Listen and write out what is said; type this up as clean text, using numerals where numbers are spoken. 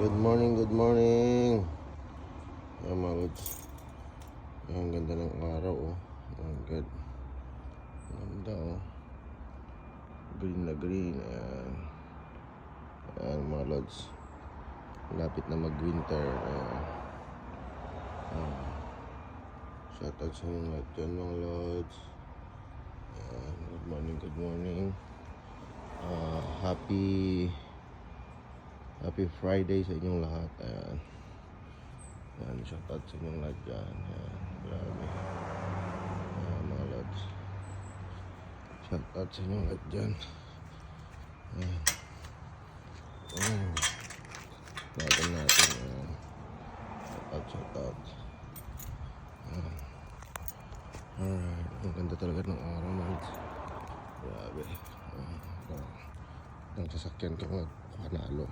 Good morning, good morning. Ayan mga lods. Ang ganda ng araw oh. Ang ganda oh. Green na green. Ayan. Ayan mga lods. Lapit na mag-winter. Ayan. Shoutout sa inyo lahat dyan mga lods. Ayan. Good morning, good morning. Happy Friday sa inyong lahat. Ayan. Ayan, shoutout sa inyong lahat dyan. Ayan, grabe. Ayan, mga lods. Shoutout sa inyong lahat dyan. Ayan. Ayan. Laban natin. Ayan. Shoutout. Ayan. Alright. Ang ganda talaga ng araw, mga lods. Grabe. Ang sasakyan ko magpanalo.